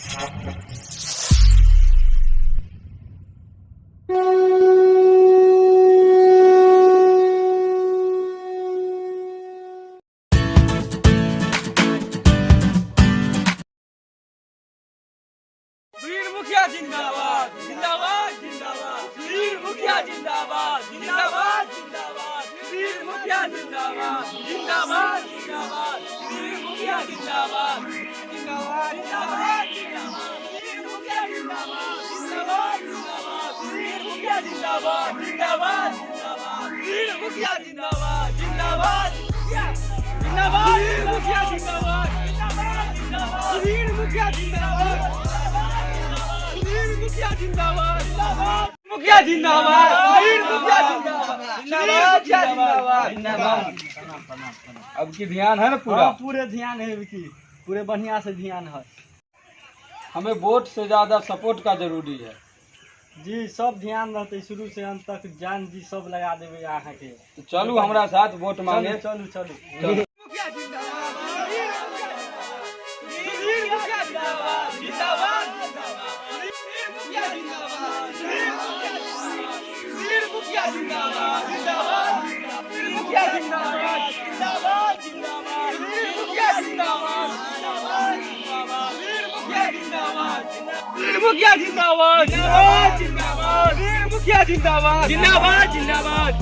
वीर मुखिया जिंदाबाद जिंदाबाद जिंदाबाद। वीर मुखिया जिंदाबाद जिंदाबाद जिंदाबाद। वीर मुखिया जिंदाबाद जिंदाबाद जिंदाबाद। वीर मुखिया जिंदाबाद जिंदाबाद जिंदाबाद जिंदाबाद। वीर मुखिया जिंदाबाद जिंदाबाद जिंदाबाद। वीर मुखिया जिंदाबाद जिंदाबाद जिंदाबाद। वीर मुखिया जिंदाबाद जिंदाबाद जिंदाबाद। वीर मुखिया जिंदाबाद जिंदाबाद जिंदाबाद। वीर मुखिया जिंदाबाद मुखिया जिंदाबाद जिंदाबाद। मुखिया जिंदाबाद वीर मुखिया जिंदाबाद जिंदाबाद। अब की ध्यान है ना पूरा? पूरे ध्यान है विकी, पूरे बढ़िया से ध्यान है। हमें वोट से ज्यादा सपोर्ट का जरूरी है जी। सब ध्यान रहते शुरू से अंत तक, जान जी सब लगा देवे यहाँ के। तो चलू हमारा साथ वोट मांगे। चलू चलू। मुखिया जिंदाबाद वीर मुखिया जिंदाबाद जिंदाबाद जिंदाबाद। वीर मुखिया जिंदाबाद जिंदाबाद। वीर मुखिया जिंदाबाद जिंदाबाद जिंदाबाद। वीर मुखिया जिंदाबाद जिंदाबाद जिंदाबाद। वीर मुखिया जिंदाबाद वीर मुखिया जिंदाबाद जिंदाबाद जिंदाबाद। वीर मुखिया जिंदाबाद जिंदाबाद जिंदाबाद।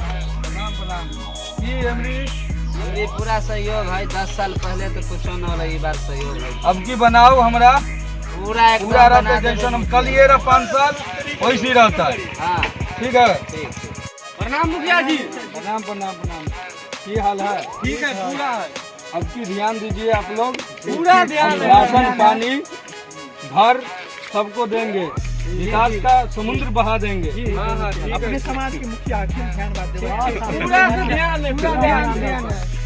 जी अमरीश, ये पूरा सहयोग है। 10 साल पहले तो कुछ न होला, ये बार सहयोग है। अब की बनाओ हमरा पूरा एकदम पूरा रहता बना है। जैसा हम देंगे। कल ये रहा 5 साल वैसे रहता है। हाँ ठीक है। ठीक। प्रणाम मुखिया जी। प्रणाम प्रणाम प्रणाम। की हाल है? ठीक है पूरा है। अब की ध्यान दीजिए आप लोग। पूरा ध्यान है। राशन पानी घर सबको देंगे, विकास का समुद्र बहा देंगे। अपने समाज के मुखिया ध्यान बात पूरा ध्यान है, पूरा ध्यान है।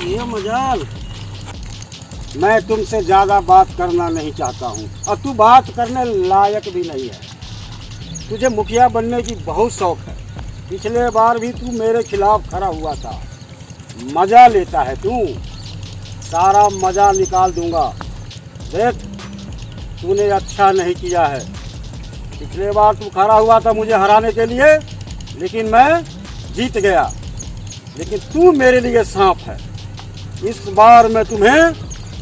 ये मजाल, मैं तुमसे ज्यादा बात करना नहीं चाहता हूँ और तू बात करने लायक भी नहीं है। तुझे मुखिया बनने की बहुत शौक है। पिछले बार भी तू मेरे खिलाफ खड़ा हुआ था। मजा लेता है तू, सारा मजा निकाल दूंगा। देख, तूने अच्छा नहीं किया है। पिछले बार तू खड़ा हुआ था मुझे हराने के लिए, लेकिन मैं जीत गया। लेकिन तू मेरे लिए सांप है। इस बार मैं तुम्हें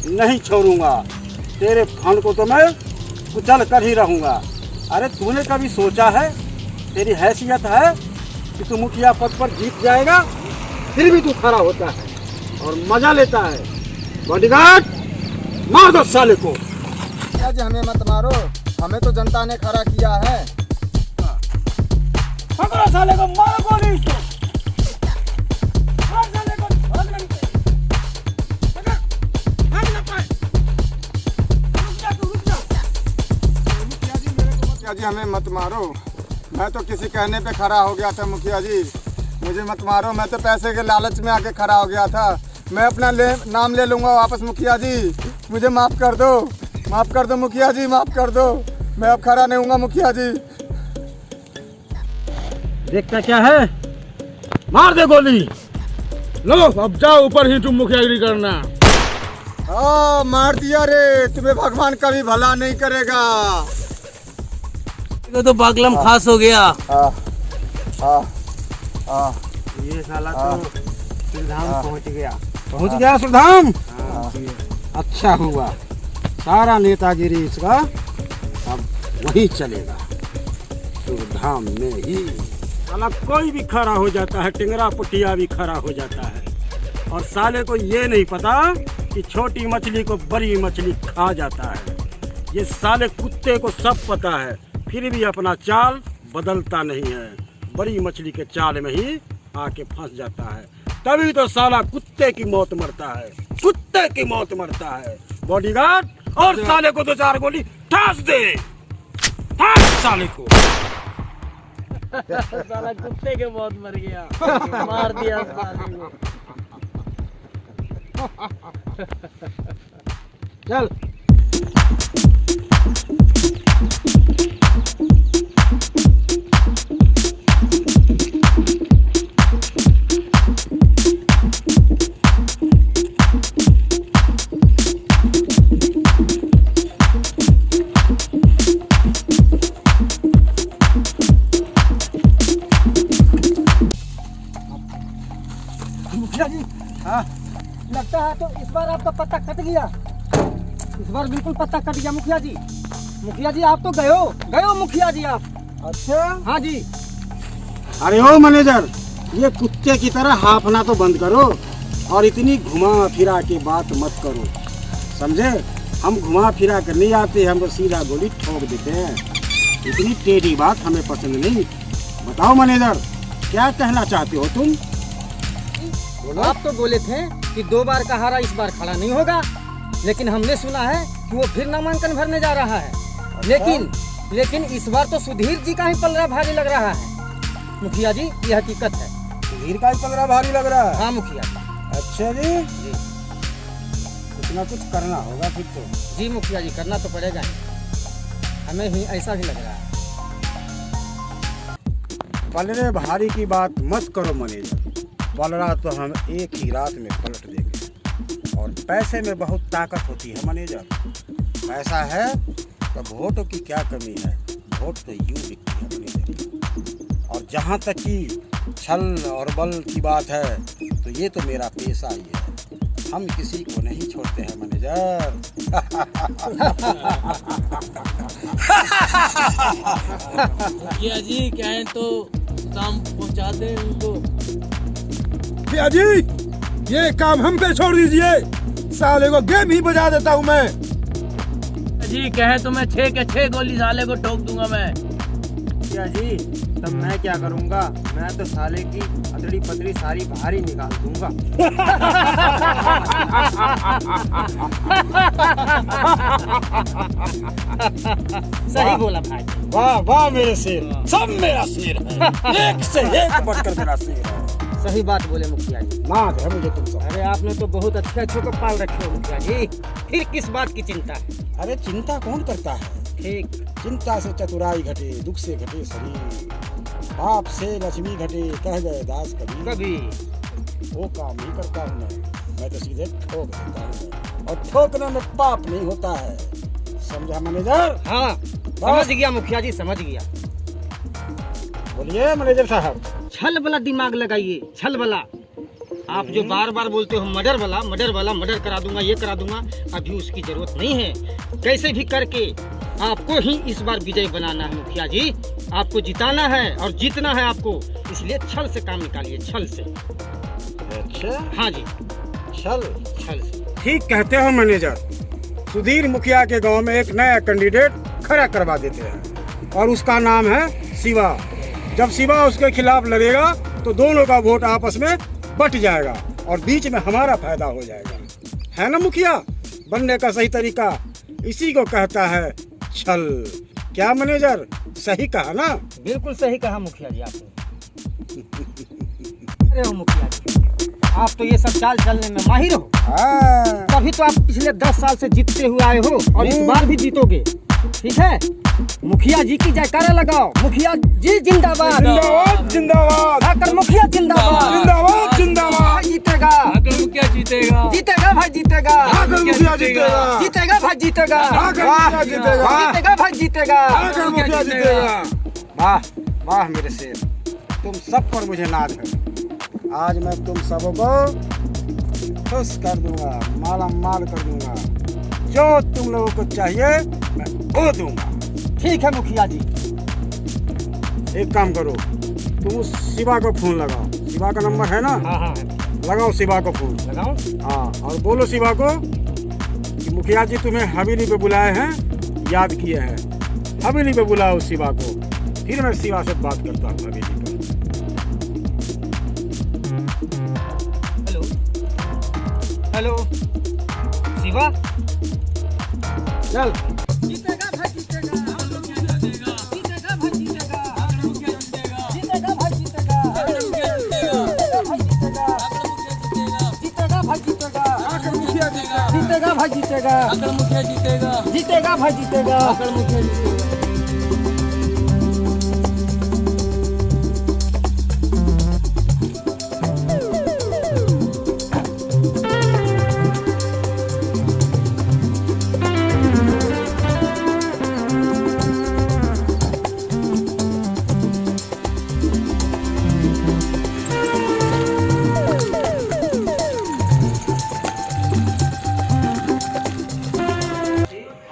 नहीं छोड़ूंगा। तेरे फंड को तो मैं कुचल कर ही रहूंगा। अरे तूने कभी सोचा है, तेरी हैसियत है कि तू मुखिया पद पर जीत जाएगा, फिर भी तू खड़ा होता है और मजा लेता है। बॉडीगार्ड, मार दो साले को। जी हमें मत मारो, हमें तो जनता ने खड़ा किया है। पकड़ो साले को, मारो गोली इसको। मार साले को, भाग नहीं पे। पकड़, भाग ना पाए। रुक जा तू, रुक जा। मुखिया जी हमें मत मारो, मैं तो किसी कहने पे खड़ा हो गया था। मुखिया जी मुझे मत मारो, मैं तो पैसे के लालच में आके खड़ा हो गया था। मैं अपना नाम ले लूँगा वापस। मुखिया जी मुझे माफ़ कर दो, माफ़ कर दो मुखिया जी, माफ़ कर दो। मैं अब खड़ा नहीं हूँगा मुखिया जी। देखता क्या है, मार दे गोली। लो अब जाओ ऊपर ही तुम मुखियागिरी करना। मार दिया रे, तुम्हें भगवान कभी भला नहीं करेगा। तो पागलम खास हो गया। ये साला तो सुरधाम पहुंच गया सुरधाम। अच्छा हुआ, सारा नेतागिरी इसका अब वही चलेगा, सुरधाम में ही। साला कोई भी खड़ा हो जाता है, टिंगरा पुटिया भी खड़ा हो जाता है, और साले को ये नहीं पता कि छोटी मछली को बड़ी मछली खा जाता है। ये साले कुत्ते को सब पता है, फिर भी अपना चाल बदलता नहीं है। बड़ी मछली के चाल में ही आके फंस जाता है। तभी तो साला कुत्ते की मौत मरता है, कुत्ते की मौत मरता है। बॉडीगार्ड, और साले को 2-4 गोली ठास दे, ठास साले को। साला कुत्ते के बहुत मर गया, मार दिया साले को। चल मुखिया जी, हाँ लगता है तो इस बार आपका पत्ता कट गया। इस बार बिल्कुल पत्ता कट गया मुखिया जी। मुखिया जी आप तो गए हो मुखिया जी आप। अच्छा। हाँ जी। अरे ओ मैनेजर, ये कुत्ते की तरह हाफना तो बंद करो और इतनी घुमा फिरा के बात मत करो, समझे? हम घुमा फिरा कर नहीं आते, हम तो सीधा गोली ठोक देते हैं। इतनी टेढ़ी बात हमें पसंद नहीं। बताओ मैनेजर, क्या कहना चाहते हो तुम? आप तो बोले थे कि 2 बार का हारा इस बार खड़ा नहीं होगा, लेकिन हमने सुना है कि वो फिर नामांकन भरने जा रहा है। लेकिन इस बार तो सुधीर जी का ही पलड़ा भारी लग रहा है मुखिया जी, ये हकीकत है। सुधीर का ही पलड़ा भारी लग रहा है? हाँ मुखिया जी। अच्छा जी, कुछ ना कुछ करना होगा फिर तो। जी मुखिया जी, करना तो पड़ेगा ही, हमें ही ऐसा ही लग रहा है। पलड़े भारी की बात मत करो मैनेजर, पलड़ा तो हम एक ही रात में पलट देंगे। और पैसे में बहुत ताकत होती है मैनेजर। पैसा है तो वोटों की क्या कमी है, वोट तो यूँ बिकती है मैनेजर। और जहाँ तक कि छल और बल की बात है तो ये तो मेरा पेशा ही है, हम किसी को नहीं छोड़ते हैं मैनेजर। मुखिया जी कहें तो काम पहुंचा दें उनको। मुखिया जी, ये काम हम पे छोड़ दीजिए, साले को गेम ही बजा देता हूँ मैं। जी कहे तो मैं 6 के 6 गोली साले को ठोक दूंगा मैं। मुखिया जी, तब मैं क्या करूंगा? मैं तो साले की अदड़ी पदड़ी सारी बाहर ही निकाल दूंगा। सही बोला भाई। वाह वाह मेरे शेर, सब मेरा शेर है, एक से एक बढ़कर मेरा शेर है। सही बात बोले मुखिया जी। नाज है मुझे तुम सब। अरे आपने तो बहुत अच्छे को पाल रखे हो मुखिया जी, फिर किस बात की चिंता है? अरे चिंता कौन करता है? ठीक। चिंता से चतुराई घटे, दुख से घटे शरीर, पाप से लक्ष्मी घटे, कह गए दास कबीर। कभी वो काम नहीं करता हूँ मैं तो सीधे ठोक देता हूँ, और ठोकने में पाप नहीं होता है, समझा मैनेजर? हाँ समझ गया मुखिया जी, समझ गया। बोलिए मैनेजर साहब। छल वाला दिमाग लगाइए, छल वाला। आप जो बार बार बोलते हो मर्डर वाला मर्डर करा दूंगा, ये करा दूंगा, अभी उसकी जरूरत नहीं है। कैसे भी करके आपको ही इस बार विजय बनाना है मुखिया जी, आपको जिताना है और जीतना है आपको, इसलिए छल से काम निकालिए, छल से। अच्छा हाँ जी, चल, छल से। ठीक कहते हो मैनेजर। सुधीर मुखिया के गांव में एक नया कैंडिडेट खड़ा करवा देते हैं और उसका नाम है शिवा। जब शिवा उसके खिलाफ लड़ेगा तो दोनों का वोट आपस में बट जाएगा और बीच में हमारा फायदा हो जाएगा, है ना मुखिया? बनने का सही तरीका इसी को कहता है छल। क्या मैनेजर, सही कहा ना? बिल्कुल सही कहा मुखिया जी आपने। अरे हो मुखिया जी, आप तो ये सब चाल चलने में माहिर हो। हाँ। तभी तो आप पिछले 10 साल से जीतते हुए आए हो और इस बार भी जीतोगे, ठीक है? मुखिया जी की जयकारा लगाओ, मुखिया जी जिंदाबाद जिंदाबाद जिंदाबाद आकर मुखिया जिंदाबाद जिंदाबाद जिंदाबाद। जीतेगा, आकर मुखिया जीतेगा, जीतेगा भाई जीतेगा, आकर मुखिया जीतेगा, जीतेगा भाई जीतेगा, आकर मुखिया जीतेगा, जीतेगा भाई जीतेगा। आकर मुखिया जीतेगा। वाह वाह मेरे शेर, तुम सब पर मुझे नाज है। आज मैं तुम सबको खुश कर दूंगा, माला माल कर दूंगा, जो तुम लोगों को चाहिए मैं वो दूंगा। ठीक है मुखिया जी। एक काम करो, तुम उस शिवा को फोन लगाओ, शिवा का नंबर है ना? हाँ हाँ लगाओ शिवा को फोन। लगाओ। हाँ, और बोलो शिवा को कि मुखिया जी तुम्हें हवेली पे बुलाए हैं, याद किए हैं। हवेली पे बुलाओ शिवा को, फिर मैं शिवा से बात करता हूँ हवेली पर। हेलो हेलो शिवा, चल जीतेगा भाई जीतेगा, हम लोग जीतेगा, जीतेगा भाई जीतेगा, हम लोग जीतेगा, जीतेगा भाई जीतेगा, हम लोग जीतेगा, जीतेगा भाई जीतेगा, आकर मुखिया जीतेगा, जीतेगा भाई जीतेगा, आकर मुखिया जीतेगा, जीतेगा भाई जीतेगा, आकर मुखिया जीतेगा।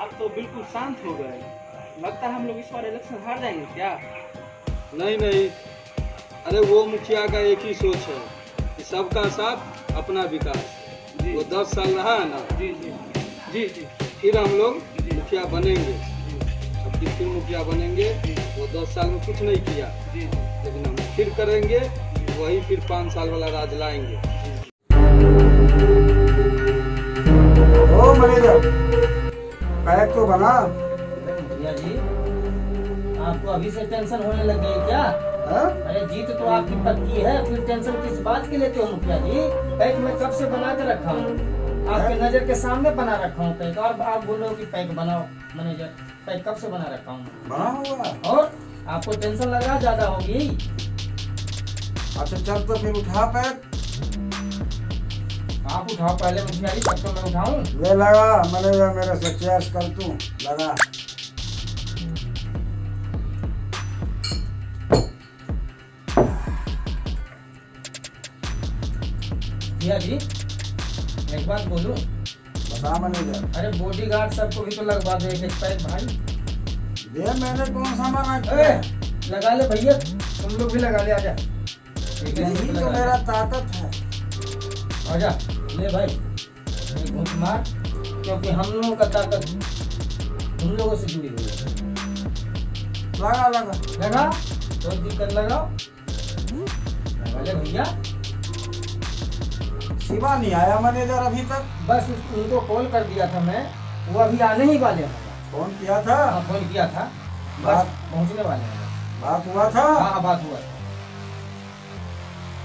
आप तो बिल्कुल शांत हो गए। लगता है हम लोग इस बार इलेक्शन हार जाएंगे क्या? नहीं नहीं, अरे वो मुखिया का एक ही सोच है कि सबका साथ अपना विकास। वो 10 साल रहा है ना, जी जी जी जी फिर हम लोग मुखिया बनेंगे। अब फिर मुखिया बनेंगे, वो 10 साल में कुछ नहीं किया, जी लेकिन हम फिर करेंगे वही, फिर 5 साल वाला राज लाएंगे। ओ मैनेजर, पैक तो बना। मुखिया जी आपको अभी से टेंशन होने लग गई क्या? हाँ? अरे जीत तो आपकी पक्की है, फिर टेंशन किस बात की लेते हो मुखिया जी? पैक मैं कब से बना के रखा हूँ, आपके नजर के सामने बना रखा हूँ पैक, और आप बोलो कि पैक बनाओ। मैनेजर पैक कब से बना रखा हूँ, बना हुआ। और आपको टेंशन लगा ज्यादा होगी। अच्छा चल तो फिर उठा पैक। आप उठाओ पहले मुखिया जी, तब तो मैं उठाऊं। ले लगा मैनेजर, मेरे से चेयर्स कर तू लगा। मुखिया जी एक बात बोलूं, बता मैनेजर। अरे बॉडीगार्ड सबको भी तो लगवा दो एक पैक भाई। दे, मैंने कौन सा मना ए, किया? लगा ले भैया, तुम लोग भी लगा ले, आजा यही तो मेरा ताकत है। आजा ले भाई, एक घूंट मार, क्योंकि हम लोगों का ताकत तुम लोगों से जुड़ी हुई है। लगा लगा। लगा, कोई दिक्कत लगाओ, लगा ले भैया। शिवा नहीं आया मैनेजर अभी तक। बस उनको कॉल कर दिया था मैं, वो अभी आने ही वाले हैं। फोन किया था? हाँ फोन किया था, बस बात पहुंचने वाले हैं। बात हुआ था? हाँ बात हुआ था।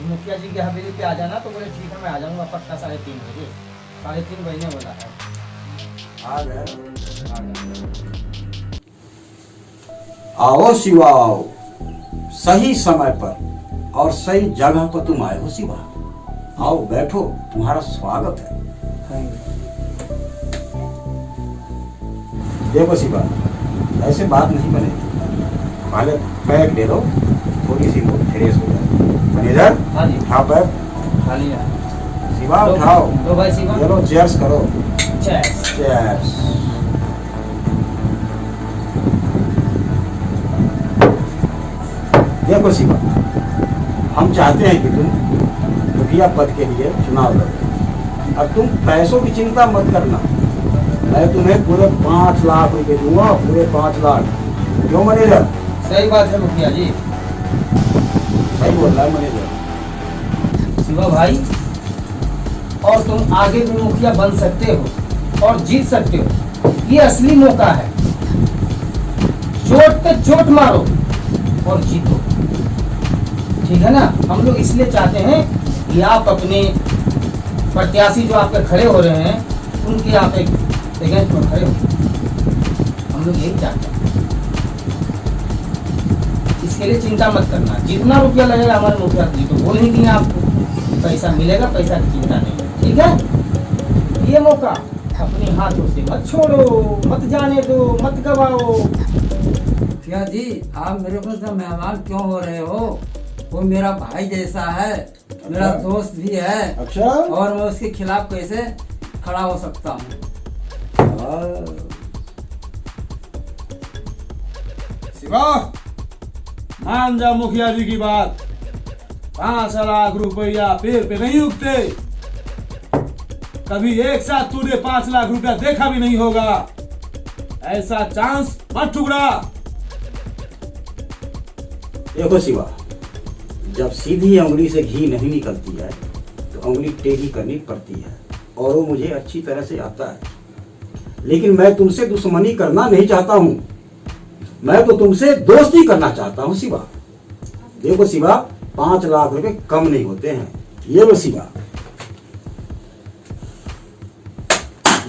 मुखिया जी की हवेली पे आ जाना, तो बोले ठीक है मैं आ जाऊंगा पक्का 3:30 बजे। 3:30 बजने वाला है। आ गए। आ गया। आओ शिवा आओ, सही समय पर और सही जगह पर तुम आए हो शिवा। आओ बैठो, तुम्हारा स्वागत है। देखो शिवा, ऐसे बात नहीं बनेगी। पहले पैक दे दो, थोड़ी सी मूड फ्रेश हो जाए। मैनेजर हाँ जी, उठाओ पैक। खा लिया। शिवा उठाओ। दो भाई शिवा। चलो चेयर्स करो। चेयर्स। चेयर्स। देखो शिवा, हम चाहते हैं कि तुम मुखिया पद के लिए चुनाव लड़ो। अब तुम पैसों की चिंता मत करना, मैं तुम्हें पूरे 5 लाख रुपए दूंगा, पूरे 5 लाख। क्यों मैनेजर? सही बात है मुखिया जी। सही बोल रहा है मैनेजर। शिवा भाई, और तुम आगे भी मुखिया बन सकते हो और जीत सकते हो, ये असली मौका है। चोट पे चोट मारो और जीतो, ठीक है ना? हम लोग इसलिए चाहते हैं कि आप अपने प्रत्याशी जो आपके खड़े हो रहे हैं, उनकी आप एक अगेंस्ट में खड़े हो। हम लोग यही चाहते हैं, इसके लिए चिंता मत करना। जितना रुपया लगेगा हमारे मुखिया जी तो बोल ही दिए आपको, पैसा मिलेगा, पैसा की चिंता नहीं है, ठीक है? ये मौका अपने हाथों से मत छोड़ो, मत जाने दो, मत गवाओ। क्या जी आप मेरे को तो मेहमान क्यों हो रहे हो? वो मेरा भाई जैसा है, मेरा दोस्त भी है। अच्छा, और मैं उसके खिलाफ कैसे खड़ा हो सकता हूँ? शिवा, मान जा मुखिया जी की बात। 5 लाख रुपया पेड़ पे नहीं उगते। कभी एक साथ तूने 5 लाख रुपया देखा भी नहीं होगा। ऐसा चांस मत ठुकरा। देखो शिवा, जब सीधी उंगली से घी नहीं निकलती है तो उंगली टेढ़ी करनी पड़ती है, और वो मुझे अच्छी तरह से आता है। लेकिन मैं तुमसे दुश्मनी करना नहीं चाहता हूं, मैं तो तुमसे दोस्ती करना चाहता हूं शिवा। देखो शिवा, 5 लाख रुपए कम नहीं होते हैं। ये लो शिवा,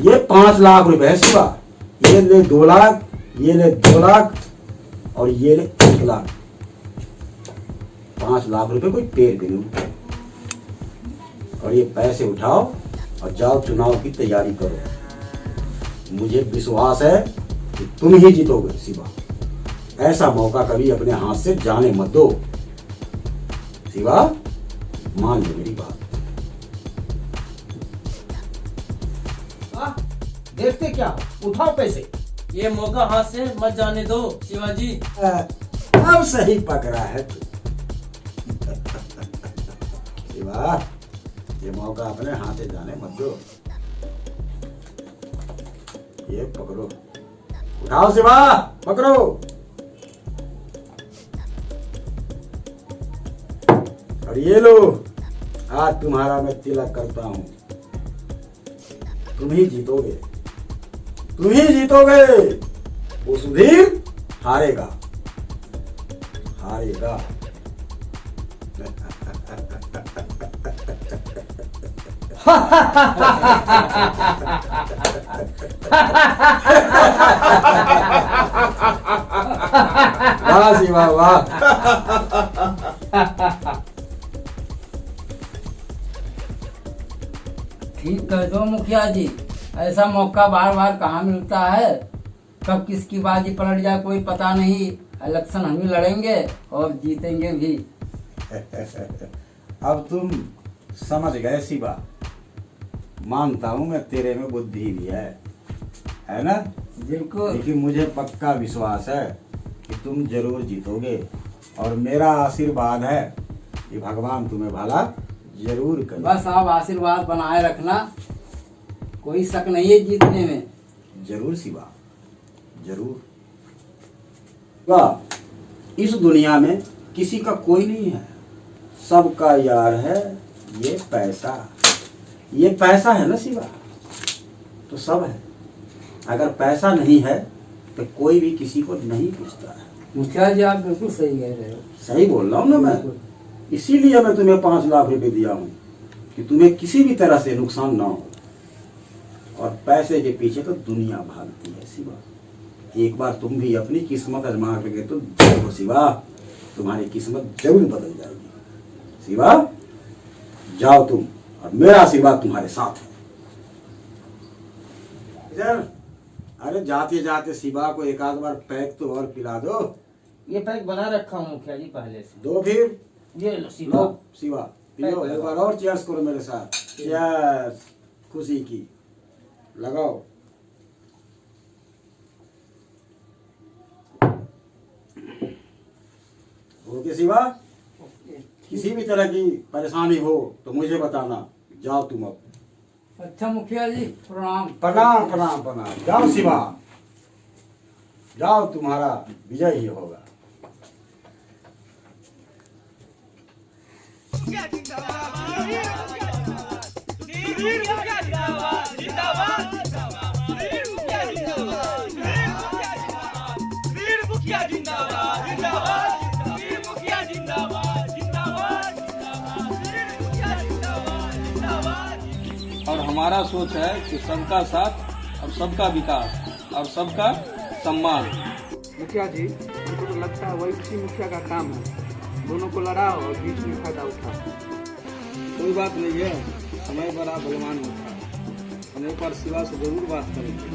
ये 5 लाख रुपए है शिवा। ये ले 2 लाख, ये ले 2 लाख और ये ले 1 लाख। 5 लाख रुपए कोई पेड़ भी नहीं। और ये पैसे उठाओ और जाओ चुनाव की तैयारी करो। मुझे विश्वास है कि तुम ही जीतोगे शिवा। ऐसा मौका कभी अपने हाथ से जाने मत दो शिवा, मान लो मेरी बात। देखते क्या हो? उठाओ पैसे। ये मौका हाथ से मत जाने दो शिवाजी। अब सही पकड़ा है तू शिवा, ये मौका अपने हाथ से जाने मत दो। ये पकड़ो, उठाओ शिवा, पकड़ो। और ये लो, आज तुम्हारा मैं तिलक करता हूं। तुम ही जीतोगे, तुम ही जीतोगे। वो सुधीर हारेगा, हारेगा। वाह शिवा वाह। ठीक कह दो मुखिया जी, ऐसा मौका बार बार कहाँ मिलता है। कब किसकी बाजी पलट जाए कोई पता नहीं। इलेक्शन हम ही लड़ेंगे और जीतेंगे भी। अब तुम समझ गए शिवा। मानता हूं मैं तेरे में बुद्धि भी है ना? बिल्कुल। लेकिन मुझे पक्का विश्वास है कि तुम जरूर जीतोगे। और मेरा आशीर्वाद है कि भगवान तुम्हें भला जरूर करे। बस आप आशीर्वाद बनाए रखना, कोई शक नहीं है जीतने में। जरूर शिवा, जरूर। वाह, इस दुनिया में किसी का कोई नहीं है, सबका यार है ये पैसा। ये पैसा है ना शिवा, तो सब है। अगर पैसा नहीं है तो कोई भी किसी को नहीं पूछता है। मुखिया जी आप बिल्कुल सही कह रहे हो। सही बोल रहा हूँ ना मैं। इसीलिए मैं तुम्हें 5 लाख रुपए दिया हूँ कि तुम्हें किसी भी तरह से नुकसान ना हो। और पैसे के पीछे तो दुनिया भागती है शिवा। एक बार तुम भी अपनी किस्मत आजमा करके तो देखो शिवा, तुम्हारी किस्मत जरूर बदल जाएगी। शिवा जाओ तुम, और मेरा आशीर्वाद तुम्हारे साथ है। अरे जाते जाते शिवा को एक आध बार पैक तो और पिला दो। ये पैक बना रखा हूँ मुखिया जी पहले से। दो फिर। ये लो शिवा। लो शिवा, पियो। एक बार और चीयर्स करो मेरे साथ। चीयर्स खुशी की। लगाओ। ओके शिवा, किसी भी तरह की परेशानी हो तो मुझे बताना। जाओ तुम अब। अच्छा मुखिया जी प्रणाम। प्रणाम प्रणाम प्रणाम। जाओ शिवा, जाओ, तुम्हारा विजय ही होगा। और हमारा सोच है कि सबका साथ और सबका विकास और सबका सम्मान। मुखिया जी, मुझको तो लगता है वही किसी मुखिया का काम है। दोनों को लड़ाओ और बीच में फायदा उठाओ। कोई बात नहीं है, समय बड़ा बलवान होता है। हम एक बार शिवा से जरूर बात करेंगे।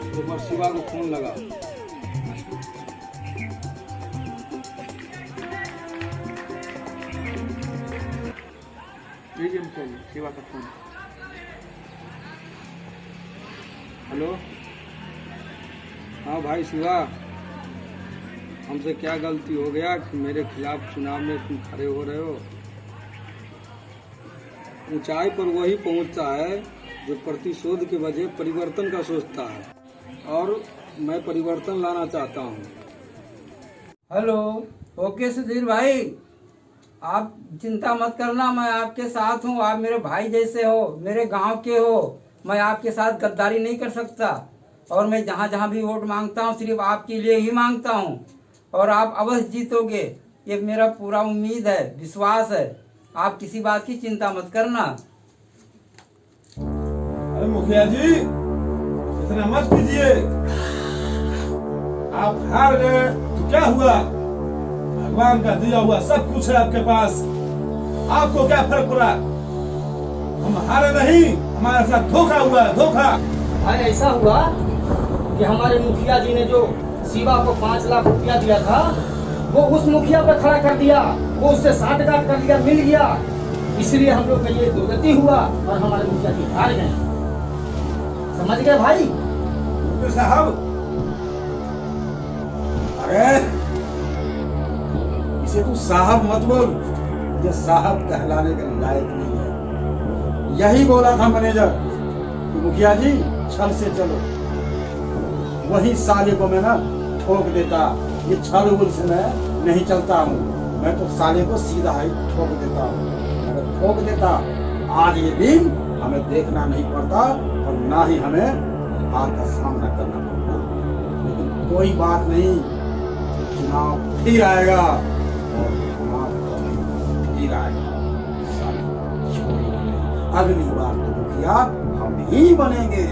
एक बार शिवा को फोन लगाओ। लीजिए मुखिया जी शिवा का फोन। हेलो, हाँ भाई शिवा, हमसे क्या गलती हो गया कि मेरे खिलाफ चुनाव में तुम खड़े हो रहे हो? ऊंचाई पर वही पहुंचता है जो प्रतिशोध के बजाय परिवर्तन का सोचता है, और मैं परिवर्तन लाना चाहता हूं। हेलो, ओके सुधीर भाई, आप चिंता मत करना, मैं आपके साथ हूँ। आप मेरे भाई जैसे हो, मेरे गांव के हो। मैं आपके साथ गद्दारी नहीं कर सकता। और मैं जहाँ जहाँ भी वोट मांगता हूँ सिर्फ आपके लिए ही मांगता हूँ, और आप अवश्य जीतोगे, ये मेरा पूरा उम्मीद है, विश्वास है। आप किसी बात की चिंता मत करना। अरे मुखिया जी इतना मत कीजिए, आप हार गए तो क्या हुआ, भगवान का दिया हुआ सब कुछ है आपके पास, आपको क्या फर्क पड़ा। हम हारे नहीं, हमारे साथ धोखा हुआ है, धोखा। भाई ऐसा हुआ कि हमारे मुखिया जी ने जो शिवा को 5 लाख रुपया दिया था वो उस मुखिया पे खड़ा कर दिया, वो उससे साठगांठ कर लिया, मिल गया, इसलिए हम लोग का ये दुर्गति हुआ और हमारे मुखिया जी हार गए। समझ गए भाई? तो साहब, अरे इसे तू साहब मत बोल, ये साहब कहलाने के लायक नहीं है। यही बोला था मैनेजर कि मुखिया जी छल से चलो, वही साले को मैं ना ठोक देता। ये छल उल से मैं नहीं चलता हूँ, मैं तो साले को सीधा ही ठोक देता हूँ। अगर ठोक देता आज ये दिन हमें देखना नहीं पड़ता और ना ही हमें हार का सामना करना पड़ता। लेकिन कोई बात नहीं, चुनाव फिर आएगा और फिर आएगा, अगली बार तो मुखिया हम ही बनेंगे।